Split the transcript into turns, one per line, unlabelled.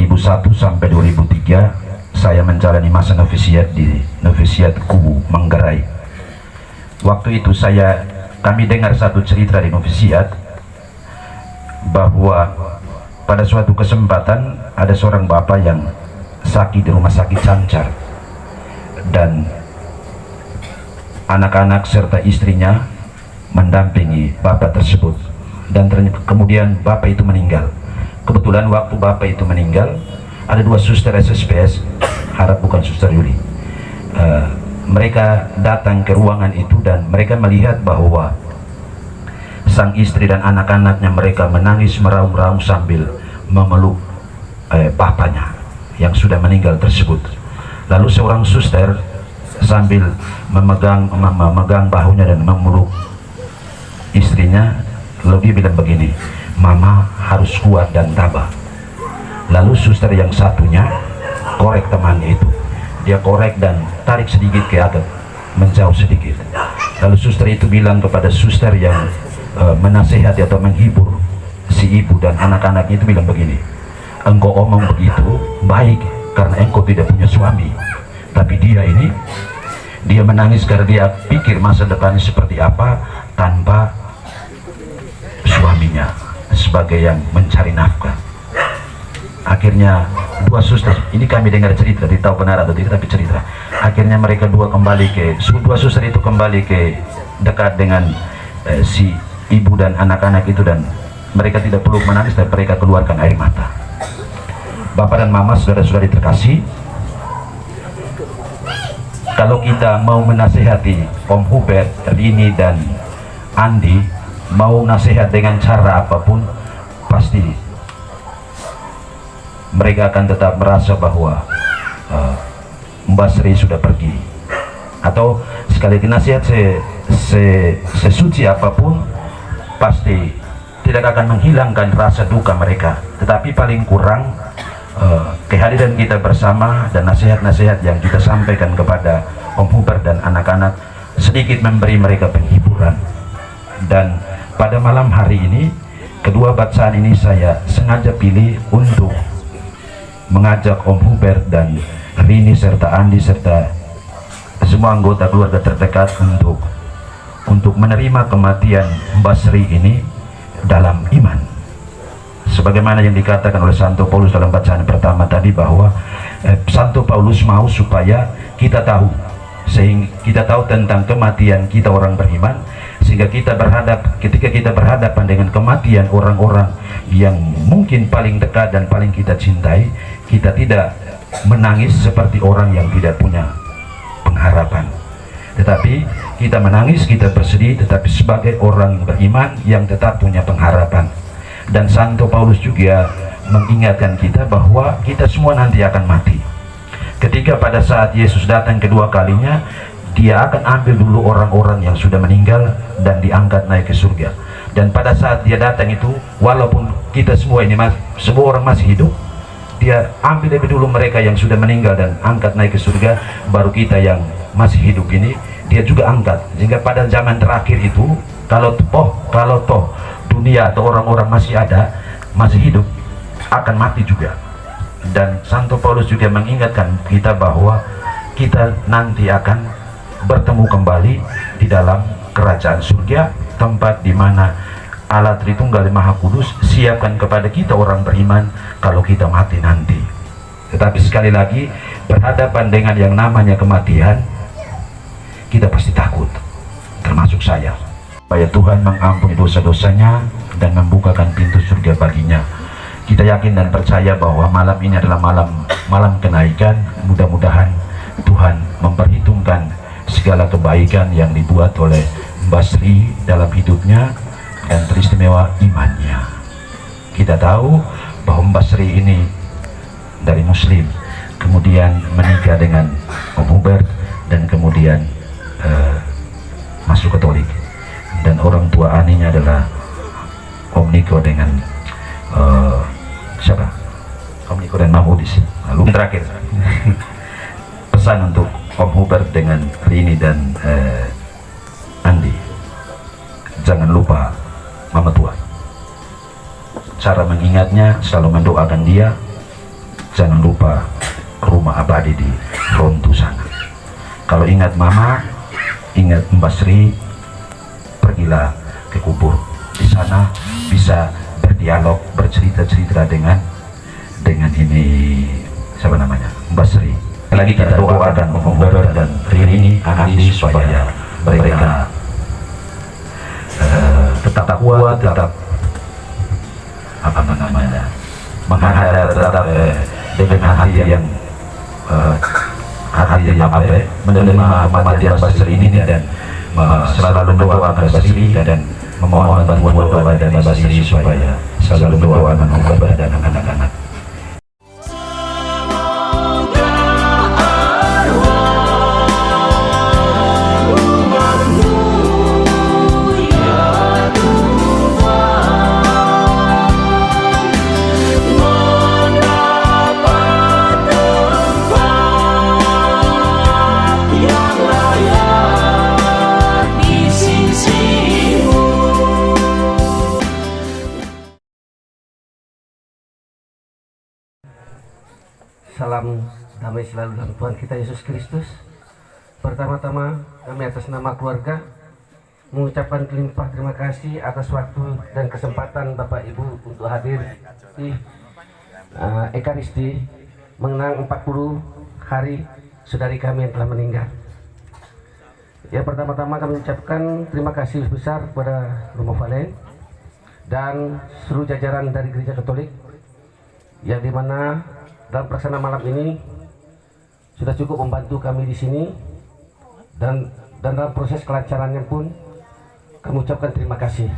2001 sampai 2003 saya menjalani masa novisiat di novisiat Kubu Manggarai. Waktu itu kami dengar satu cerita di novisiat bahwa pada suatu kesempatan ada seorang bapak yang sakit di rumah sakit Cancar, dan anak-anak serta istrinya mendampingi bapak tersebut, dan kemudian bapak itu meninggal. Kebetulan waktu bapak itu meninggal ada dua suster SSPS, harap bukan suster Yuli. Mereka datang ke ruangan itu dan mereka melihat bahwa sang istri dan anak-anaknya mereka menangis meraung-raung sambil memeluk bapaknya yang sudah meninggal tersebut. Lalu seorang suster sambil memegang bahunya dan memeluk istrinya, lalu dia bilang begini, "Mama harus kuat dan tabah." Lalu suster yang satunya korek temannya itu, dia korek dan tarik sedikit ke agak menjauh sedikit. Lalu suster itu bilang kepada suster yang menasehati atau menghibur si ibu dan anak-anaknya itu, bilang begini, "Engkau omong begitu baik karena engkau tidak punya suami, tapi dia menangis karena dia pikir masa depannya seperti apa tanpa suaminya sebagai yang mencari nafkah." Akhirnya dua suster, ini kami dengar cerita, tidak tahu benar atau tidak, tapi cerita. Akhirnya mereka dua suster itu kembali ke dekat dengan si ibu dan anak-anak itu, dan mereka tidak perlu menangis, tapi mereka keluarkan air mata. Bapak dan mama, saudara-saudari terkasih, kalau kita mau menasehati Om Hubert, Rini dan Andi, mau nasihat dengan cara apapun, pasti mereka akan tetap merasa bahwa Mbak Sri sudah pergi, atau sekali nasihat sesuci apapun pasti tidak akan menghilangkan rasa duka mereka, tetapi paling kurang kehadiran kita bersama dan nasihat-nasihat yang kita sampaikan kepada Om Hubert dan anak-anak sedikit memberi mereka penghiburan. Dan pada malam hari ini, kedua bacaan ini saya sengaja pilih untuk mengajak Om Hubert dan Rini serta Andi serta semua anggota keluarga terdekat untuk menerima kematian Mbak Sri ini dalam iman, sebagaimana yang dikatakan oleh Santo Paulus dalam bacaan pertama tadi, bahwa Santo Paulus mau supaya kita tahu, sehingga kita tahu tentang kematian kita orang beriman, sehingga ketika kita berhadapan dengan kematian orang-orang yang mungkin paling dekat dan paling kita cintai, kita tidak menangis seperti orang yang tidak punya pengharapan, tetapi kita menangis, kita bersedih, tetapi sebagai orang beriman yang tetap punya pengharapan. Dan Santo Paulus juga mengingatkan kita bahwa kita semua nanti akan mati. Ketika pada saat Yesus datang kedua kalinya, dia akan ambil dulu orang-orang yang sudah meninggal dan diangkat naik ke surga. Dan pada saat dia datang itu, walaupun kita semua ini semua orang masih hidup, dia ambil lebih dulu mereka yang sudah meninggal dan angkat naik ke surga, baru kita yang masih hidup ini dia juga angkat. Sehingga pada zaman terakhir itu, kalau toh dunia atau orang-orang masih hidup, akan mati juga. Dan Santo Paulus juga mengingatkan kita bahwa kita nanti akan bertemu kembali di dalam kerajaan surga, tempat di mana Allah Tritunggal Maha Kudus siapkan kepada kita orang beriman kalau kita mati nanti. Tetapi sekali lagi, berhadapan dengan yang namanya kematian, kita pasti takut, termasuk saya. Supaya Tuhan mengampuni dosa-dosanya dan membukakan pintu surga baginya. Kita yakin dan percaya bahwa malam ini adalah malam kenaikan. Mudah-mudahan Tuhan memperhitungkan segala kebaikan yang dibuat oleh Mbak Sri dalam hidupnya dan teristimewa imannya. Kita tahu bahwa Mbak Sri ini dari Muslim, kemudian menikah dengan Om Hubert, dan kemudian masuk Katolik, dan orang tua Aninya adalah Om Niko dengan siapa? Om Niko dan Mahmudis. Lalu terakhir pesan untuk Om Hubert dengan Rini dan Andi, jangan lupa Mama Tua. Cara mengingatnya, selalu mendoakan dia, jangan lupa rumah abadi di Rontu sana. Kalau ingat mama, ingat Mbak Sri, pergilah ke kubur. Di sana bisa berdialog, bercerita-cerita dengan ini, siapa namanya, Mbak Sri. Lagi kita doakan Mbak dan Rini Andi supaya mereka tetap kuat, tetap apa namanya, menghadap, tetap dengan hati yang menerima kematian Mbak Sri ini dan selalu mendoakan Mbak Sri dan memohon bantuan doa dari Mbak Sri supaya selalu mendoakan Mbak dan anak-anak.
Salam damai selalu dalam Tuhan kita Yesus Kristus. Pertama-tama kami atas nama keluarga mengucapkan limpah terima kasih atas waktu dan kesempatan Bapak Ibu untuk hadir di Ekaristi mengenang 40 hari saudari kami yang telah meninggal. Ya, pertama-tama kami mengucapkan terima kasih besar kepada Romo Valen dan seluruh jajaran dari Gereja Katolik yang dimana dalam pelaksanaan malam ini sudah cukup membantu kami di sini dan dalam proses kelancarannya pun kami ucapkan terima kasih.